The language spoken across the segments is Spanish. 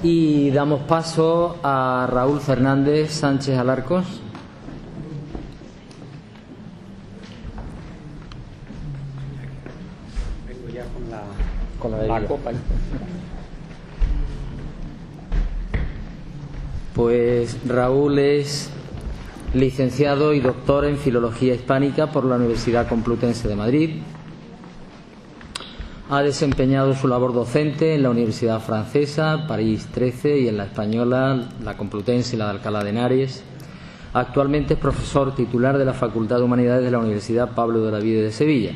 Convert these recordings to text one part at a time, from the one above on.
Y damos paso a Raúl Fernández Sánchez Alarcos. Vengo ya con la copa. Pues Raúl es licenciado y doctor en Filología Hispánica por la Universidad Complutense de Madrid. Ha desempeñado su labor docente en la Universidad Francesa, París 13, y en la Española, la Complutense y la de Alcalá de Henares. Actualmente es profesor titular de la Facultad de Humanidades de la Universidad Pablo de Olavide de Sevilla.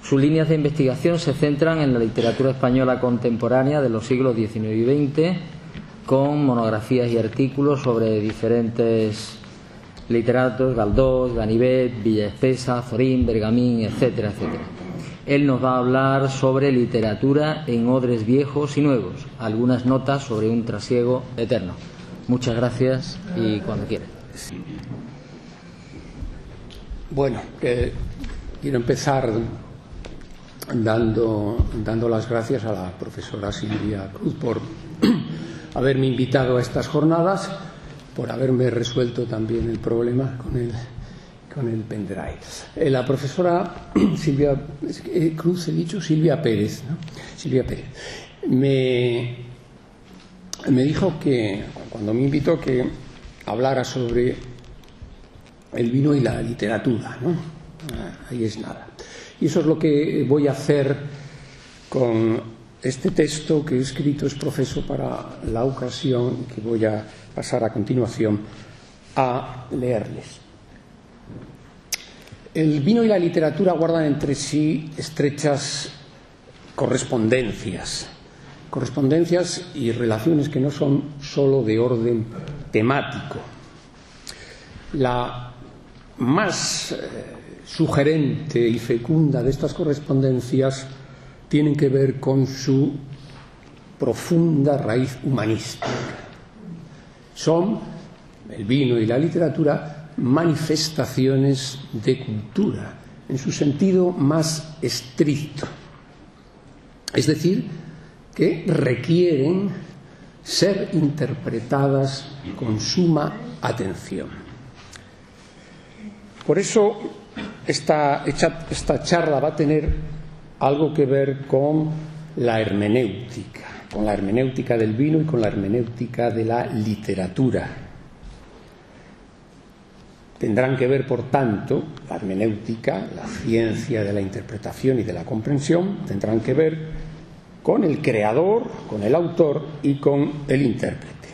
Sus líneas de investigación se centran en la literatura española contemporánea de los siglos XIX y XX, con monografías y artículos sobre diferentes literatos: Galdós, Ganivet, Villaespesa, Zorín, Bergamín, etcétera, etcétera. Él nos va a hablar sobre literatura en odres viejos y nuevos, algunas notas sobre un trasiego eterno. Muchas gracias y cuando quiera. Bueno, quiero empezar dando las gracias a la profesora Silvia Cruz por haberme invitado a estas jornadas, por haberme resuelto también el problema con el pendrive. La profesora Silvia Cruz, he dicho Silvia Pérez, ¿no? Silvia Pérez me dijo que, cuando me invitó, que hablara sobre el vino y la literatura, ¿no? Ahí es nada. Y eso es lo que voy a hacer con este texto que he escrito, es profeso para la ocasión, que voy a pasar a continuación a leerles. El vino y la literatura guardan entre sí estrechas correspondencias y relaciones que no son sólo de orden temático. La más sugerente y fecunda de estas correspondencias tienen que ver con su profunda raíz humanística. Son, el vino y la literatura, manifestaciones de cultura en su sentido más estricto, es decir, que requieren ser interpretadas con suma atención. Por eso esta charla va a tener algo que ver con la hermenéutica del vino y con la hermenéutica de la literatura. Tendrán que ver, por tanto, la hermenéutica, la ciencia de la interpretación y de la comprensión, tendrán que ver con el creador, con el autor y con el intérprete.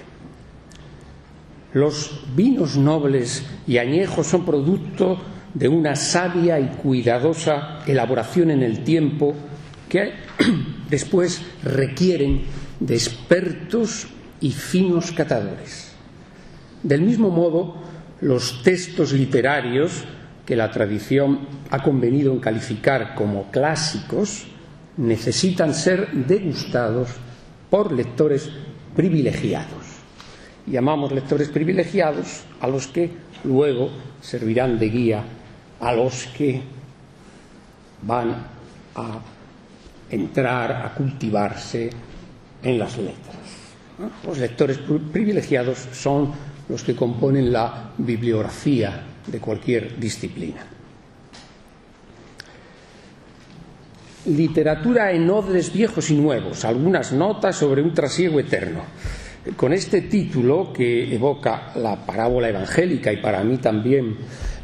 Los vinos nobles y añejos son producto de una sabia y cuidadosa elaboración en el tiempo que después requieren de expertos y finos catadores. Del mismo modo, los textos literarios que la tradición ha convenido en calificar como clásicos necesitan ser degustados por lectores privilegiados. Llamamos lectores privilegiados a los que luego servirán de guía a los que van a entrar a cultivarse en las letras. Los lectores privilegiados son los que componen la bibliografía de cualquier disciplina. Literatura en odres viejos y nuevos, algunas notas sobre un trasiego eterno. Con este título, que evoca la parábola evangélica y para mí también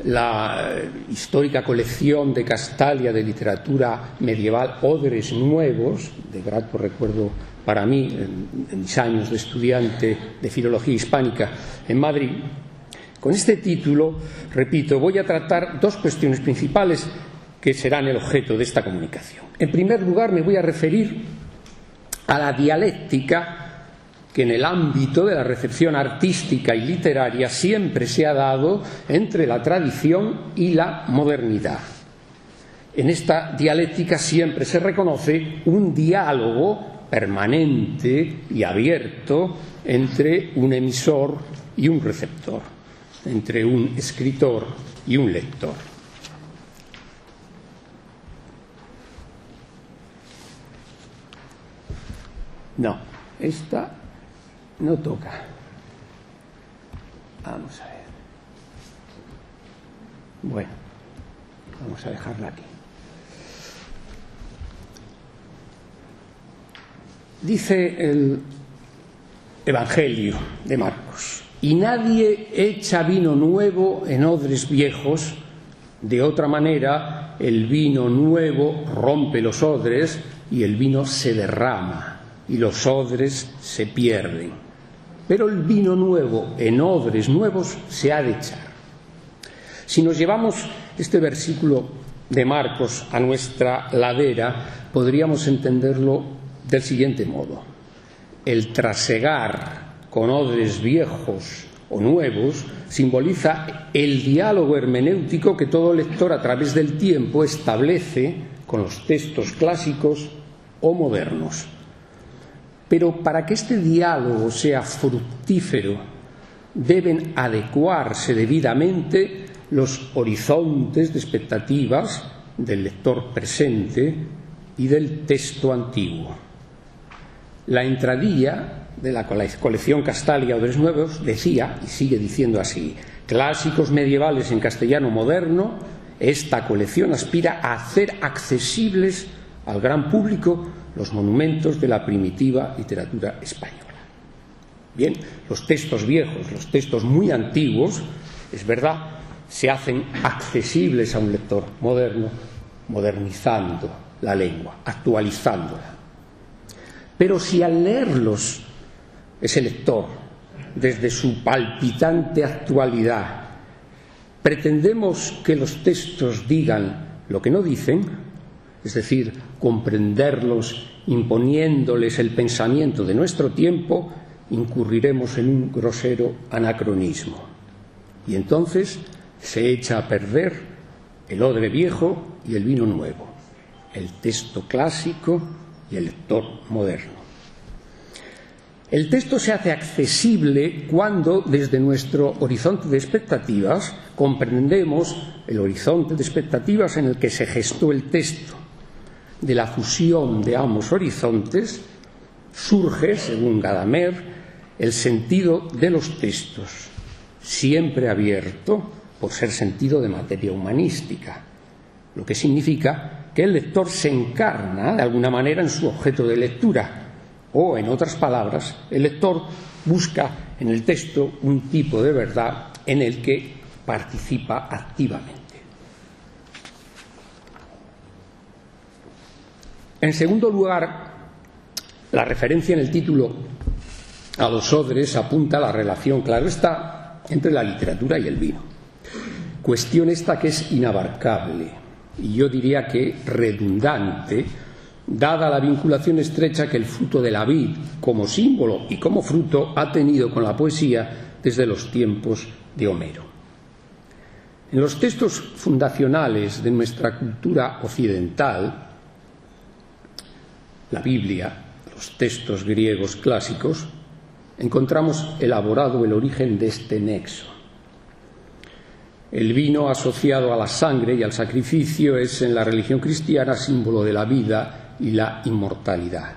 la histórica colección de Castalia de literatura medieval, Odres Nuevos, de grato recuerdo para mí en mis años de estudiante de Filología Hispánica en Madrid, con este título, repito, voy a tratar dos cuestiones principales que serán el objeto de esta comunicación. En primer lugar, me voy a referir a la dialéctica que en el ámbito de la recepción artística y literaria siempre se ha dado entre la tradición y la modernidad. En esta dialéctica siempre se reconoce un diálogo permanente y abierto entre un emisor y un receptor, entre un escritor y un lector. No, esta No toca. Vamos a ver. Bueno, vamos a dejarla aquí. Dice el Evangelio de Marcos: y nadie echa vino nuevo en odres viejos, de otra manera el vino nuevo rompe los odres y el vino se derrama y los odres se pierden. Pero el vino nuevo en odres nuevos se ha de echar. Si nos llevamos este versículo de Marcos a nuestra ladera, podríamos entenderlo del siguiente modo: el trasegar con odres viejos o nuevos simboliza el diálogo hermenéutico que todo lector a través del tiempo establece con los textos clásicos o modernos. Pero para que este diálogo sea fructífero, deben adecuarse debidamente los horizontes de expectativas del lector presente y del texto antiguo. La entradilla de la colección Castalia Odres Nuevos decía, y sigue diciendo así: clásicos medievales en castellano moderno. Esta colección aspira a hacer accesibles al gran público los monumentos de la primitiva literatura española. Bien, los textos viejos, los textos muy antiguos, es verdad, se hacen accesibles a un lector moderno, modernizando la lengua, actualizándola. Pero si al leerlos ese lector, desde su palpitante actualidad, pretendemos que los textos digan lo que no dicen, es decir, comprenderlos imponiéndoles el pensamiento de nuestro tiempo, incurriremos en un grosero anacronismo. Y entonces se echa a perder el odre viejo y el vino nuevo, el texto clásico y el lector moderno. El texto se hace accesible cuando, desde nuestro horizonte de expectativas, comprendemos el horizonte de expectativas en el que se gestó el texto. De la fusión de ambos horizontes surge, según Gadamer, el sentido de los textos, siempre abierto por ser sentido de materia humanística, lo que significa que el lector se encarna de alguna manera en su objeto de lectura, o, en otras palabras, el lector busca en el texto un tipo de verdad en el que participa activamente. En segundo lugar, la referencia en el título a los odres apunta a la relación, claro está, entre la literatura y el vino. Cuestión esta que es inabarcable y yo diría que redundante, dada la vinculación estrecha que el fruto de la vid, como símbolo y como fruto, ha tenido con la poesía desde los tiempos de Homero. En los textos fundacionales de nuestra cultura occidental, la Biblia, los textos griegos clásicos, encontramos elaborado el origen de este nexo. El vino asociado a la sangre y al sacrificio es en la religión cristiana símbolo de la vida y la inmortalidad.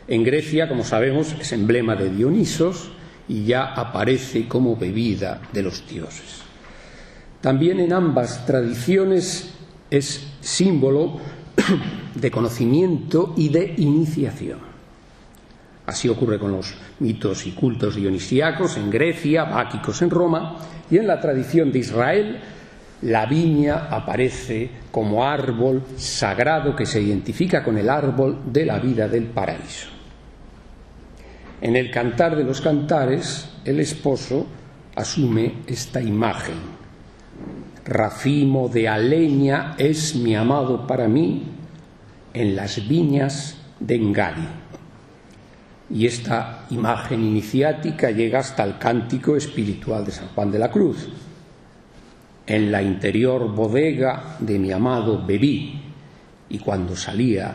En Grecia, como sabemos, es emblema de Dionisos y ya aparece como bebida de los dioses. También en ambas tradiciones es símbolo de conocimiento y de iniciación. Así ocurre con los mitos y cultos dionisíacos en Grecia, báquicos en Roma, y en la tradición de Israel la viña aparece como árbol sagrado que se identifica con el árbol de la vida del paraíso. En el Cantar de los Cantares, el esposo asume esta imagen: racimo de aleña es mi amado para mí en las viñas de Engadi. Y esta imagen iniciática llega hasta el cántico espiritual de San Juan de la Cruz: en la interior bodega de mi amado bebí, y cuando salía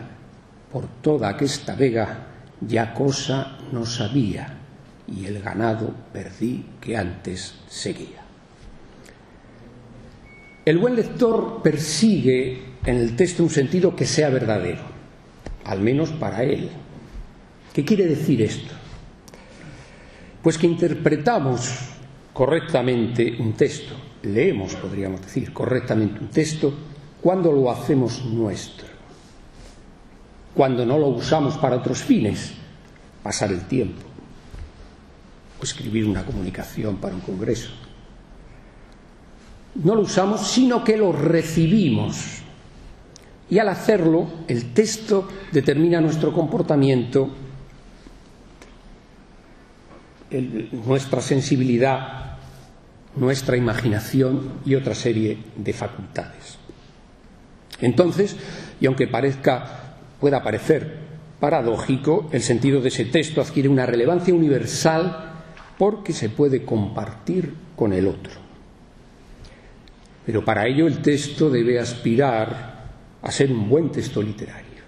por toda aquesta vega ya cosa no sabía, y el ganado perdí que antes seguía. El buen lector persigue en el texto un sentido que sea verdadero, al menos para él. ¿Qué quiere decir esto? Pues que interpretamos correctamente un texto, leemos, podríamos decir, correctamente un texto, cuando lo hacemos nuestro, cuando no lo usamos para otros fines, pasar el tiempo, o escribir una comunicación para un congreso. No lo usamos, sino que lo recibimos. Y al hacerlo, el texto determina nuestro comportamiento, nuestra sensibilidad, nuestra imaginación y otra serie de facultades. Entonces, y aunque pueda parecer paradójico, el sentido de ese texto adquiere una relevancia universal porque se puede compartir con el otro. Pero para ello el texto debe aspirar a ser un buen texto literario,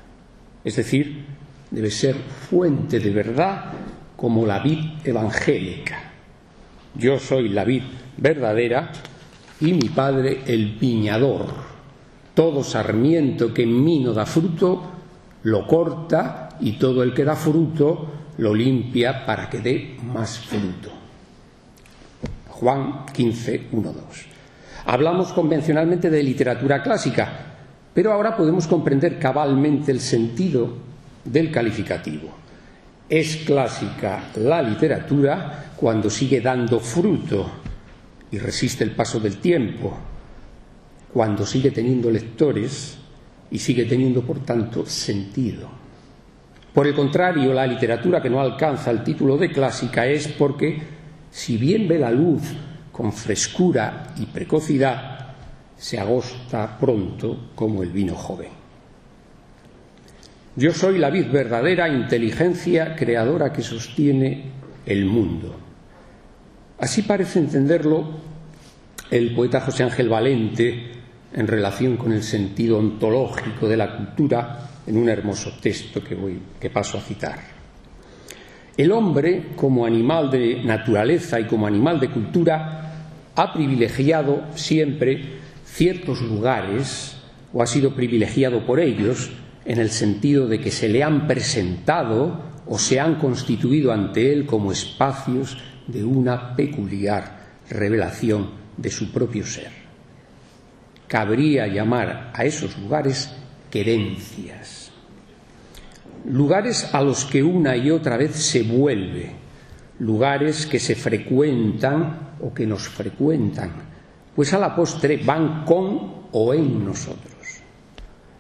es decir, debe ser fuente de verdad como la vid evangélica. Yo soy la vid verdadera y mi Padre el viñador. Todo sarmiento que en mí no da fruto lo corta y todo el que da fruto lo limpia para que dé más fruto. Juan 15, 1, 2. Hablamos convencionalmente de literatura clásica, pero ahora podemos comprender cabalmente el sentido del calificativo. Es clásica la literatura cuando sigue dando fruto y resiste el paso del tiempo, cuando sigue teniendo lectores y sigue teniendo, por tanto, sentido. Por el contrario, la literatura que no alcanza el título de clásica es porque, si bien ve la luz con frescura y precocidad, se agosta pronto como el vino joven. Yo soy la vid verdadera, inteligencia creadora que sostiene el mundo. Así parece entenderlo el poeta José Ángel Valente en relación con el sentido ontológico de la cultura en un hermoso texto que paso a citar. El hombre, como animal de naturaleza y como animal de cultura, ha privilegiado siempre ciertos lugares, o ha sido privilegiado por ellos, en el sentido de que se le han presentado o se han constituido ante él como espacios de una peculiar revelación de su propio ser. Cabría llamar a esos lugares querencias, lugares a los que una y otra vez se vuelve, lugares que se frecuentan o que nos frecuentan, pues a la postre van con o en nosotros.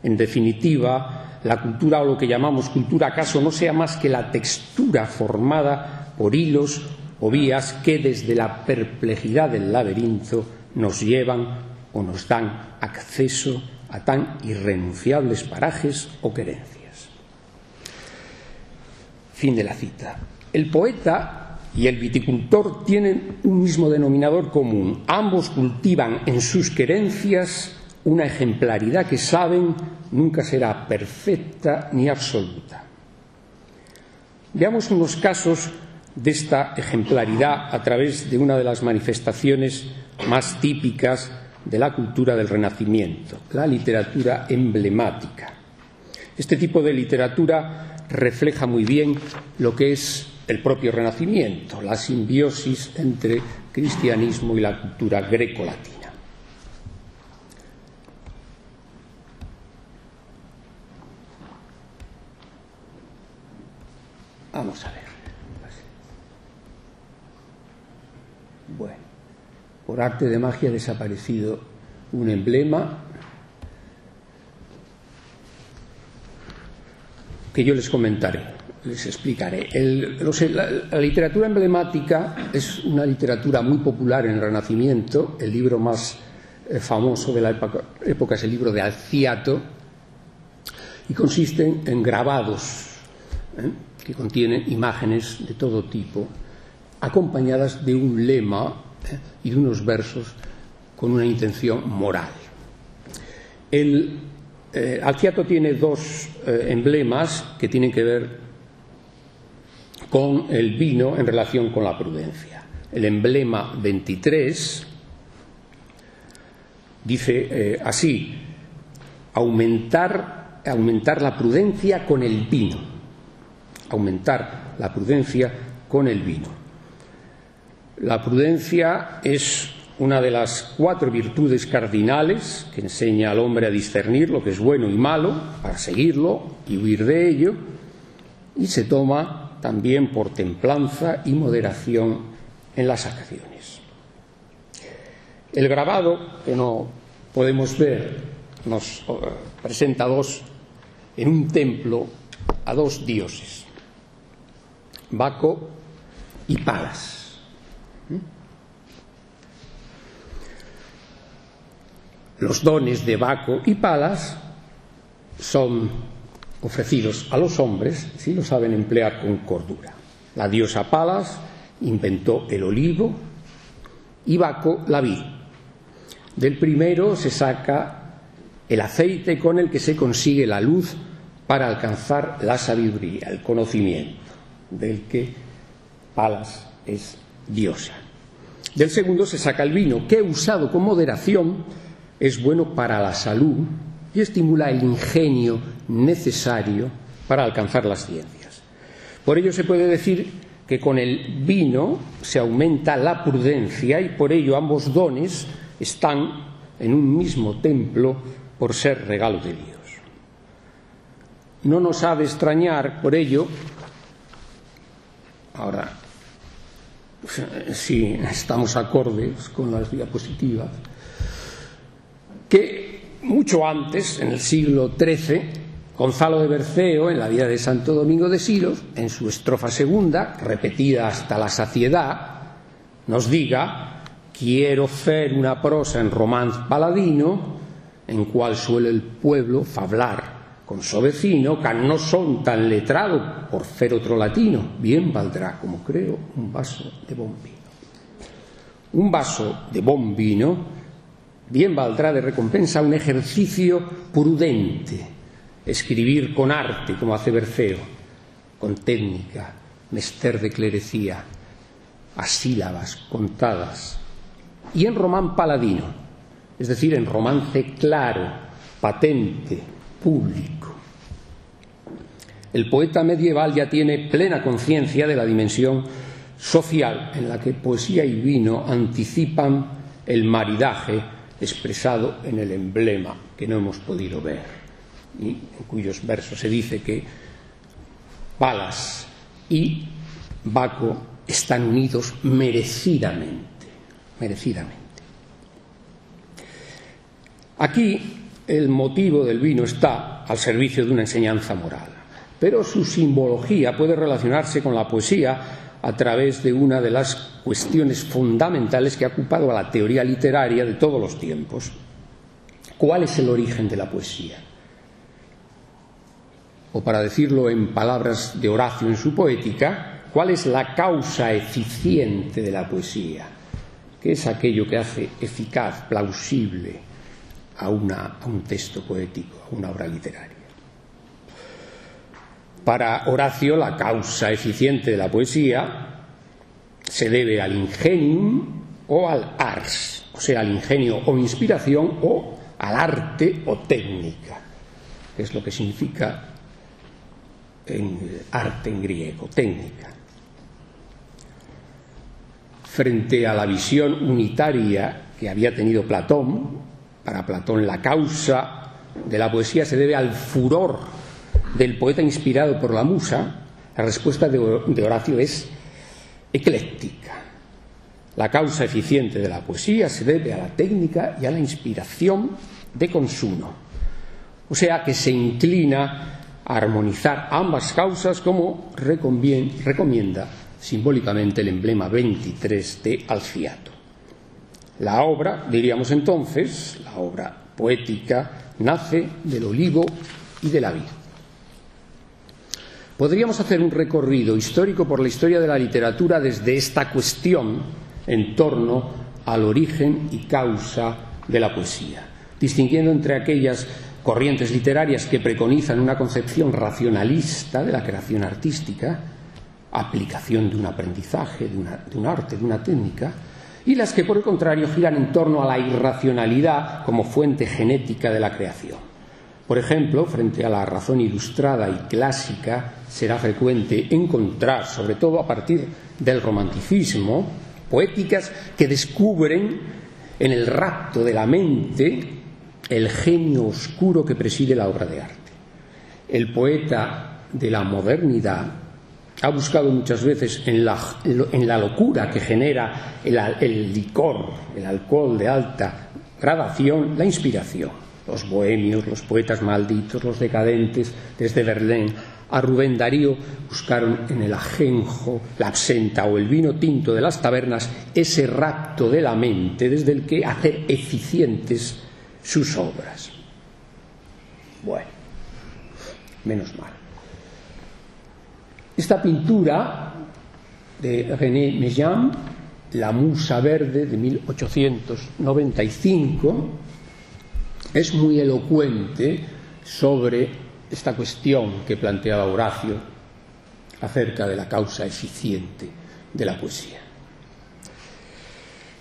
En definitiva, la cultura, o lo que llamamos cultura, acaso no sea más que la textura formada por hilos o vías que desde la perplejidad del laberinto nos llevan o nos dan acceso a tan irrenunciables parajes o querencias. Fin de la cita. El poeta y el viticultor tienen un mismo denominador común. Ambos cultivan en sus querencias una ejemplaridad que saben nunca será perfecta ni absoluta. Veamos unos casos de esta ejemplaridad a través de una de las manifestaciones más típicas de la cultura del Renacimiento, la literatura emblemática. Este tipo de literatura refleja muy bien lo que es el propio Renacimiento, la simbiosis entre cristianismo y la cultura grecolatina. Vamos a ver. Bueno, por arte de magia ha desaparecido un emblema que yo les comentaré, les explicaré. La literatura emblemática es una literatura muy popular en el Renacimiento. El libro más famoso de la época es el libro de Alciato y consiste en grabados que contienen imágenes de todo tipo, acompañadas de un lema y de unos versos con una intención moral. Alciato tiene dos emblemas que tienen que ver con el vino en relación con la prudencia. El emblema 23 dice así: aumentar la prudencia con el vino. Aumentar la prudencia con el vino. La prudencia es una de las 4 virtudes cardinales que enseña al hombre a discernir lo que es bueno y malo, para seguirlo y huir de ello, y se toma también por templanza y moderación en las acciones. El grabado, que no podemos ver, nos presenta en un templo a 2 dioses, Baco y Palas. Los dones de Baco y Palas son ofrecidos a los hombres si lo saben emplear con cordura. La diosa Palas inventó el olivo y Baco la vid. Del primero se saca el aceite con el que se consigue la luz para alcanzar la sabiduría, el conocimiento, del que Palas es diosa. Del segundo se saca el vino, que usado con moderación es bueno para la salud y estimula el ingenio necesario para alcanzar las ciencias. Por ello se puede decir que con el vino se aumenta la prudencia y por ello ambos dones están en un mismo templo por ser regalo de Dios. No nos ha de extrañar por ello, ahora si estamos acordes con las diapositivas, que mucho antes, en el siglo XIII, Gonzalo de Berceo, en la vida de Santo Domingo de Silos, en su estrofa segunda, repetida hasta la saciedad, nos diga: quiero fer una prosa en román paladino, en cual suele el pueblo fablar con so vecino, que no son tan letrado por fer otro latino, bien valdrá, como creo, un vaso de bon vino. Un vaso de bon vino bien valdrá de recompensa un ejercicio prudente, escribir con arte, como hace Berceo, con técnica, mester de clerecía, a sílabas contadas, y en román paladino, es decir, en romance claro, patente, público. El poeta medieval ya tiene plena conciencia de la dimensión social en la que poesía y vino anticipan el maridaje expresado en el emblema que no hemos podido ver y en cuyos versos se dice que Palas y Baco están unidos merecidamente. Aquí el motivo del vino está al servicio de una enseñanza moral, pero su simbología puede relacionarse con la poesía a través de una de las cuestiones fundamentales que ha ocupado a la teoría literaria de todos los tiempos. ¿Cuál es el origen de la poesía? O para decirlo en palabras de Horacio en su Poética, ¿cuál es la causa eficiente de la poesía? ¿Qué es aquello que hace eficaz, plausible a un texto poético, a una obra literaria? Para Horacio, la causa eficiente de la poesía se debe al ingenium o al ars, o sea, al ingenio o inspiración, o al arte o técnica, que es lo que significa arte en griego, técnica. Frente a la visión unitaria que había tenido Platón, para Platón la causa de la poesía se debe al furor del poeta inspirado por la musa. La respuesta de Horacio es ecléctica. La causa eficiente de la poesía se debe a la técnica y a la inspiración de consumo, o sea que se inclina a armonizar ambas causas, como recomienda simbólicamente el emblema 23 de Alciato. La obra, diríamos entonces, la obra poética, nace del olivo y de la vid. Podríamos hacer un recorrido histórico por la historia de la literatura desde esta cuestión en torno al origen y causa de la poesía, distinguiendo entre aquellas corrientes literarias que preconizan una concepción racionalista de la creación artística, aplicación de un aprendizaje, de un arte, de una técnica, y las que por el contrario giran en torno a la irracionalidad como fuente genética de la creación. Por ejemplo, frente a la razón ilustrada y clásica, será frecuente encontrar, sobre todo a partir del romanticismo, poéticas que descubren en el rapto de la mente el genio oscuro que preside la obra de arte. El poeta de la modernidad ha buscado muchas veces en la locura que genera el licor, el alcohol de alta gradación, la inspiración. Los bohemios, los poetas malditos, los decadentes, desde Verlaine a Rubén Darío, buscaron en el ajenjo, la absenta o el vino tinto de las tabernas ese rapto de la mente desde el que hacer eficientes sus obras. Bueno, menos mal. Esta pintura de René Méjean, La Musa Verde, de 1895, es muy elocuente sobre esta cuestión que planteaba Horacio acerca de la causa eficiente de la poesía.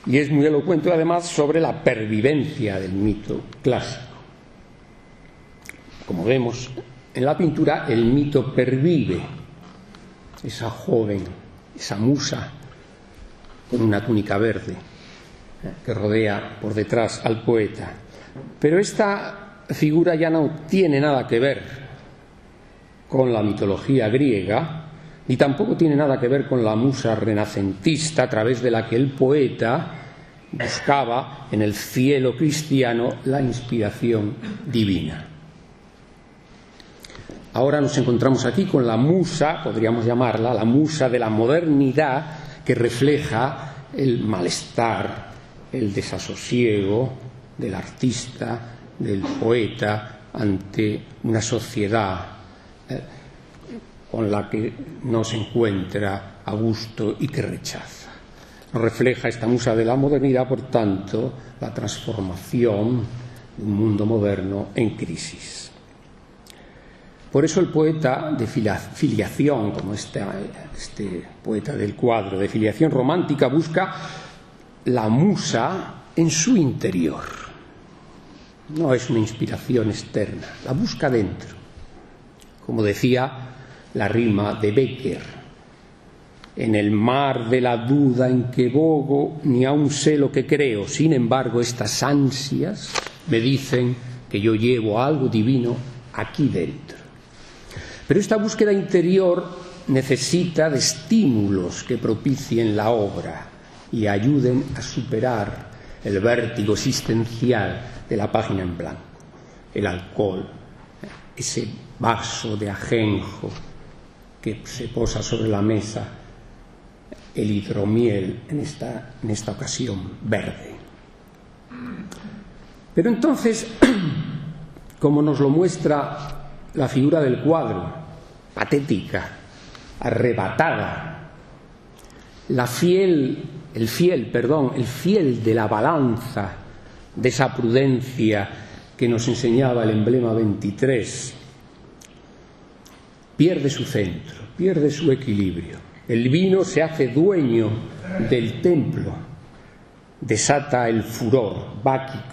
Y es muy elocuente además sobre la pervivencia del mito clásico. Como vemos en la pintura, el mito pervive. Esa joven, esa musa con una túnica verde que rodea por detrás al poeta. Pero esta figura ya no tiene nada que ver con la mitología griega, ni tampoco tiene nada que ver con la musa renacentista a través de la que el poeta buscaba en el cielo cristiano la inspiración divina. Ahora nos encontramos aquí con la musa, podríamos llamarla, la musa de la modernidad, que refleja el malestar, el desasosiego del artista, del poeta, ante una sociedad con la que no se encuentra a gusto y que rechaza. Nos refleja esta musa de la modernidad, por tanto, la transformación de un mundo moderno en crisis. Por eso el poeta de filiación, como este poeta del cuadro, de filiación romántica, busca la musa en su interior. No es una inspiración externa, la busca dentro. Como decía la rima de Becker: en el mar de la duda en que bogo, ni aun sé lo que creo, sin embargo estas ansias me dicen que yo llevo algo divino aquí dentro. Pero esta búsqueda interior necesita de estímulos que propicien la obra y ayuden a superar el vértigo existencial de la página en blanco. El alcohol, ese vaso de ajenjo que se posa sobre la mesa, el hidromiel, en esta ocasión verde. Pero entonces, como nos lo muestra la figura del cuadro, patética, arrebatada, el fiel de la balanza de esa prudencia que nos enseñaba el emblema 23, pierde su centro, pierde su equilibrio. El vino se hace dueño del templo, desata el furor báquico,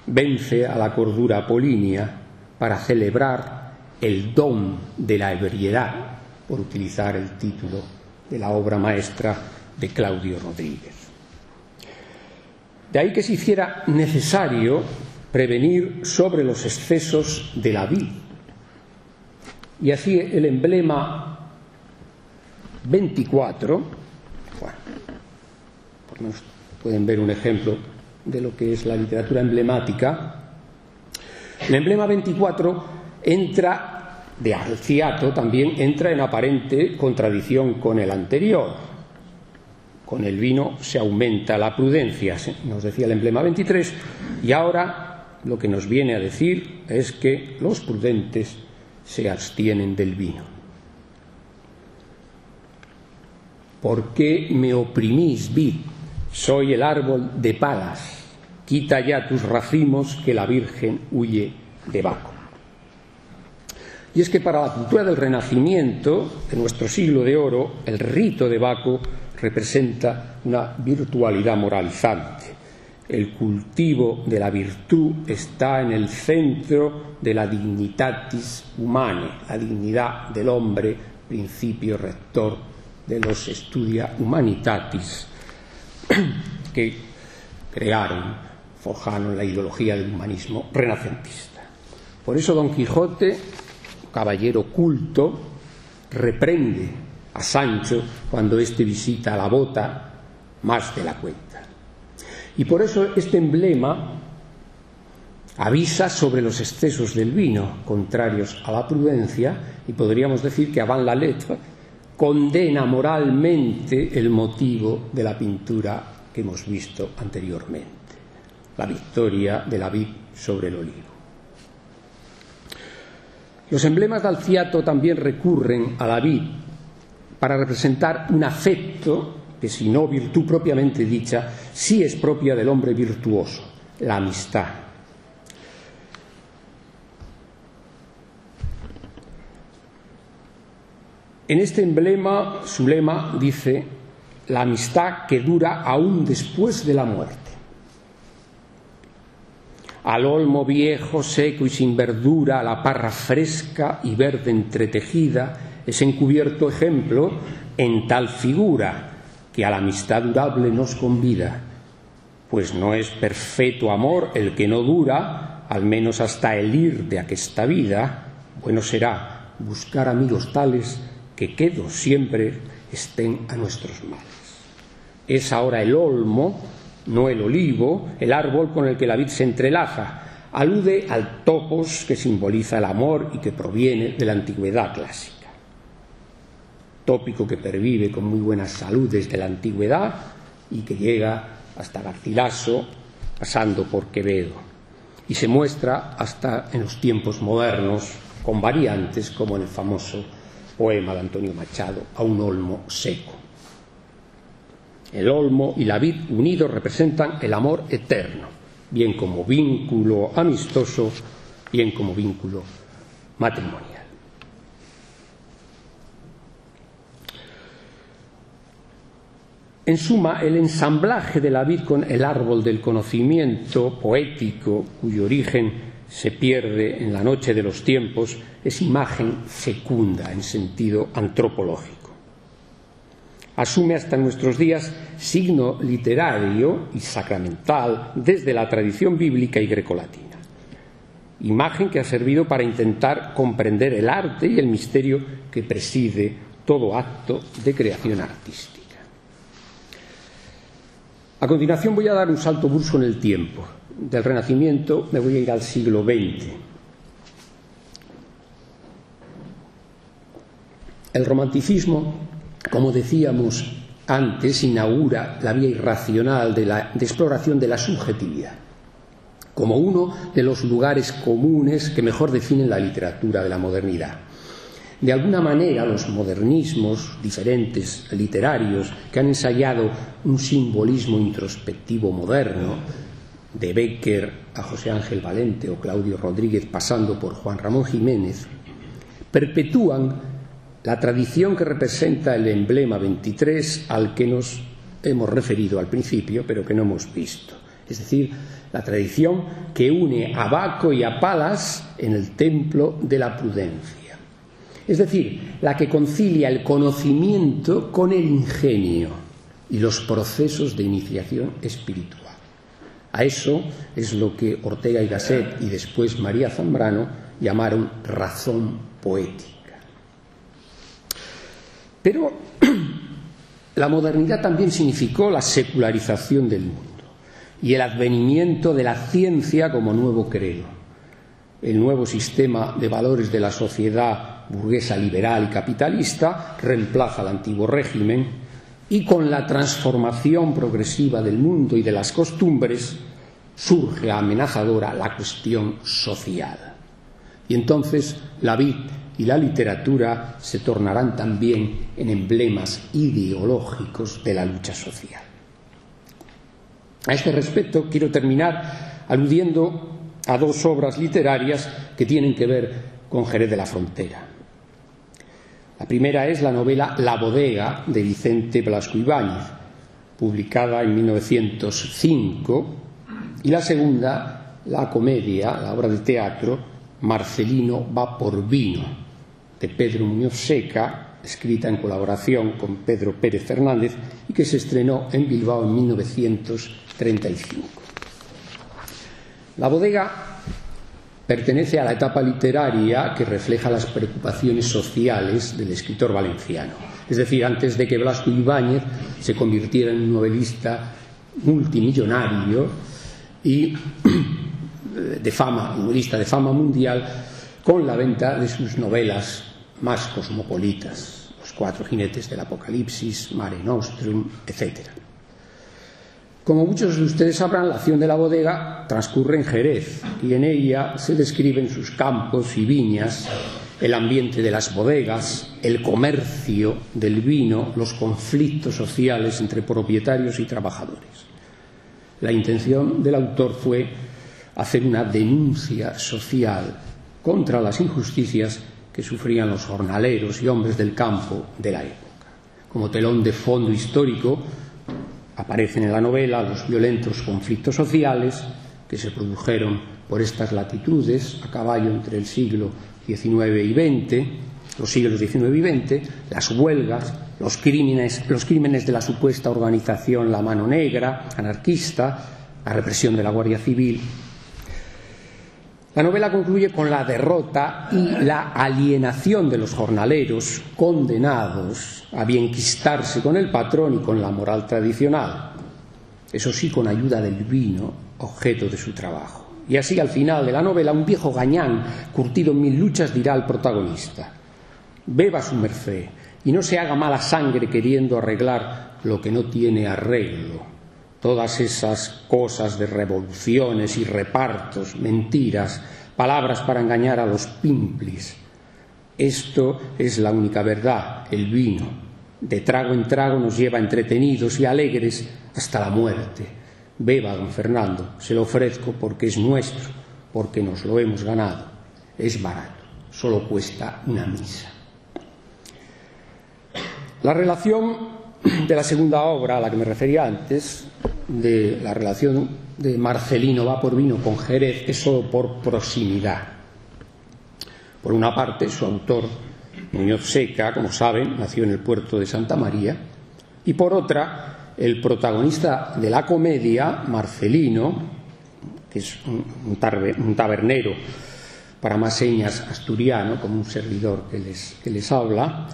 vence a la cordura apolínea para celebrar el don de la ebriedad, por utilizar el título de la obra maestra de Claudio Rodríguez. De ahí que se hiciera necesario prevenir sobre los excesos de la vid. Y así el emblema 24, bueno, por lo menos pueden ver un ejemplo de lo que es la literatura emblemática. El emblema 24 entra, de Alciato también, entra en aparente contradicción con el anterior. Con el vino se aumenta la prudencia, nos decía el emblema 23, y ahora lo que nos viene a decir es que los prudentes se abstienen del vino. ¿Por qué me oprimís, vid? Soy el árbol de Palas. Quita ya tus racimos, que la Virgen huye de Baco. Y es que para la cultura del Renacimiento, de nuestro siglo de oro, el rito de Baco representa una virtualidad moralizante. El cultivo de la virtud está en el centro de la dignitatis humanae, la dignidad del hombre, principio rector de los Studia Humanitatis que forjaron la ideología del humanismo renacentista. Por eso Don Quijote, caballero culto, reprende a Sancho cuando éste visita la bota más de la cuenta. Y por eso este emblema avisa sobre los excesos del vino, contrarios a la prudencia, y podríamos decir que avant la lettre condena moralmente el motivo de la pintura que hemos visto anteriormente, la victoria de la vid sobre el olivo. Los emblemas de Alciato también recurren a la vid para representar un afecto que, si no virtud propiamente dicha, sí es propia del hombre virtuoso, la amistad. En este emblema, su lema dice: la amistad que dura aún después de la muerte. Al olmo viejo, seco y sin verdura, a la parra fresca y verde entretejida, es encubierto ejemplo en tal figura que a la amistad durable nos convida, pues no es perfecto amor el que no dura, al menos hasta el ir de aquesta vida. Bueno será buscar amigos tales que quedos siempre estén a nuestros males. Es ahora el olmo, no el olivo, el árbol con el que la vid se entrelaza. Alude al topos, que simboliza el amor y que proviene de la antigüedad clásica. Tópico que pervive con muy buena salud desde la antigüedad y que llega hasta Garcilaso, pasando por Quevedo, y se muestra hasta en los tiempos modernos, con variantes, como en el famoso poema de Antonio Machado, A un olmo seco. El olmo y la vid unidos representan el amor eterno, bien como vínculo amistoso, bien como vínculo matrimonial. En suma, el ensamblaje de la vid con el árbol del conocimiento poético, cuyo origen se pierde en la noche de los tiempos, es imagen fecunda en sentido antropológico. Asume hasta nuestros días signo literario y sacramental desde la tradición bíblica y grecolatina. Imagen que ha servido para intentar comprender el arte y el misterio que preside todo acto de creación artística. A continuación voy a dar un salto brusco en el tiempo. Del Renacimiento me voy a ir al siglo XX. El romanticismo, como decíamos antes, inaugura la vía irracional de exploración de la subjetividad, como uno de los lugares comunes que mejor definen la literatura de la modernidad. De alguna manera, los modernismos diferentes literarios que han ensayado un simbolismo introspectivo moderno, de Bécquer a José Ángel Valente o Claudio Rodríguez, pasando por Juan Ramón Jiménez, perpetúan la tradición que representa el emblema 23 al que nos hemos referido al principio, pero que no hemos visto. Es decir, la tradición que une a Baco y a Palas en el templo de la prudencia. Es decir, la que concilia el conocimiento con el ingenio y los procesos de iniciación espiritual. A eso es lo que Ortega y Gasset y después María Zambrano llamaron razón poética. Pero la modernidad también significó la secularización del mundo y el advenimiento de la ciencia como nuevo credo. El nuevo sistema de valores de la sociedad burguesa liberal y capitalista reemplaza al antiguo régimen, y con la transformación progresiva del mundo y de las costumbres surge amenazadora la cuestión social. Y entonces la vid y la literatura se tornarán también en emblemas ideológicos de la lucha social. A este respecto quiero terminar aludiendo a dos obras literarias que tienen que ver con Jerez de la Frontera. La primera es la novela La bodega de Vicente Blasco Ibáñez, publicada en 1905, y la segunda, la comedia, la obra de teatro Marcelino va por vino, de Pedro Muñoz Seca, escrita en colaboración con Pedro Pérez Fernández y que se estrenó en Bilbao en 1935. La bodega pertenece a la etapa literaria que refleja las preocupaciones sociales del escritor valenciano, es decir, antes de que Blasco Ibáñez se convirtiera en un novelista multimillonario y novelista de fama mundial, con la venta de sus novelas más cosmopolitas, Los Cuatro Jinetes del Apocalipsis, Mare Nostrum, etc. Como muchos de ustedes sabrán, la acción de la bodega transcurre en Jerez y en ella se describen sus campos y viñas, el ambiente de las bodegas, el comercio del vino, los conflictos sociales entre propietarios y trabajadores. La intención del autor fue hacer una denuncia social contra las injusticias que sufrían los jornaleros y hombres del campo de la época. Como telón de fondo histórico aparecen en la novela los violentos conflictos sociales que se produjeron por estas latitudes a caballo entre el siglo XIX y XX, los siglos XIX y XX, las huelgas, los crímenes de la supuesta organización La Mano Negra, anarquista, la represión de la Guardia Civil. La novela concluye con la derrota y la alienación de los jornaleros condenados a bienquistarse con el patrón y con la moral tradicional, eso sí, con ayuda del vino, objeto de su trabajo. Y así, al final de la novela, un viejo gañán, curtido en 1000 luchas, dirá al protagonista: beba su merced y no se haga mala sangre queriendo arreglar lo que no tiene arreglo. Todas esas cosas de revoluciones y repartos, mentiras, palabras para engañar a los pimplis. Esto es la única verdad, el vino. De trago en trago nos lleva entretenidos y alegres hasta la muerte. Beba, don Fernando, se lo ofrezco porque es nuestro, porque nos lo hemos ganado. Es barato, solo cuesta una misa. La relación de la segunda obra a la que me refería antes, de la relación de Marcelino va por vino con Jerez, es solo por proximidad. Por una parte, su autor, Muñoz Seca, como saben, nació en el puerto de Santa María, y por otra, el protagonista de la comedia, Marcelino, que es un tabernero, para más señas asturiano, como un servidor que les habla,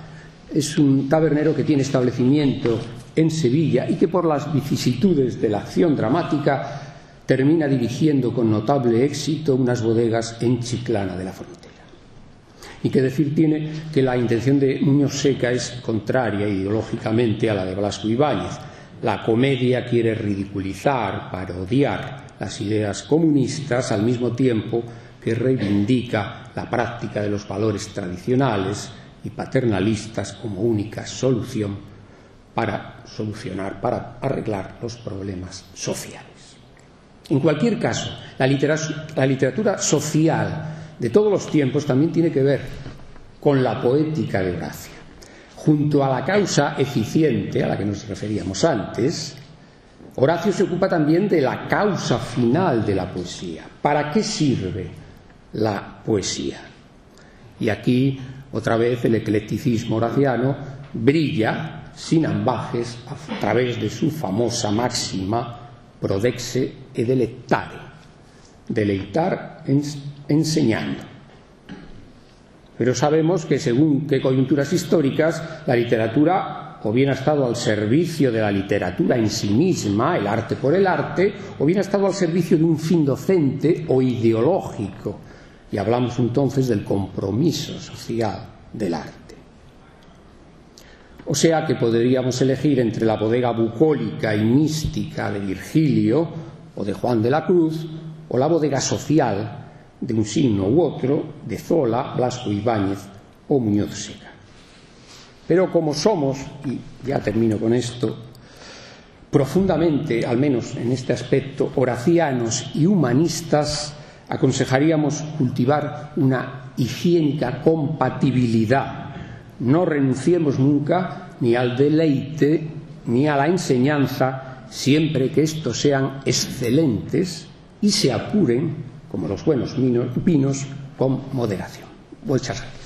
es un tabernero que tiene establecimiento en Sevilla y que por las vicisitudes de la acción dramática termina dirigiendo con notable éxito unas bodegas en Chiclana de la Frontera. Y que decir tiene que la intención de Muñoz Seca es contraria ideológicamente a la de Blasco Ibáñez. La comedia quiere ridiculizar, parodiar las ideas comunistas al mismo tiempo que reivindica la práctica de los valores tradicionales y paternalistas como única solución para arreglar los problemas sociales. En cualquier caso, la literatura social de todos los tiempos también tiene que ver con la poética de Horacio. Junto a la causa eficiente a la que nos referíamos antes, Horacio se ocupa también de la causa final de la poesía. ¿Para qué sirve la poesía? Y aquí, otra vez, el eclecticismo horaciano brilla sin ambages a través de su famosa máxima prodexe e delectare, deleitar enseñando. Pero sabemos que según qué coyunturas históricas, la literatura o bien ha estado al servicio de la literatura en sí misma, el arte por el arte, o bien ha estado al servicio de un fin docente o ideológico. Y hablamos entonces del compromiso social del arte. O sea que podríamos elegir entre la bodega bucólica y mística de Virgilio o de Juan de la Cruz, o la bodega social de un signo u otro de Zola, Blasco Ibáñez o Muñoz Seca. Pero como somos, y ya termino con esto, profundamente, al menos en este aspecto, horacianos y humanistas, aconsejaríamos cultivar una higiénica compatibilidad. No renunciemos nunca ni al deleite ni a la enseñanza, siempre que estos sean excelentes y se apuren, como los buenos vinos, con moderación. Muchas gracias.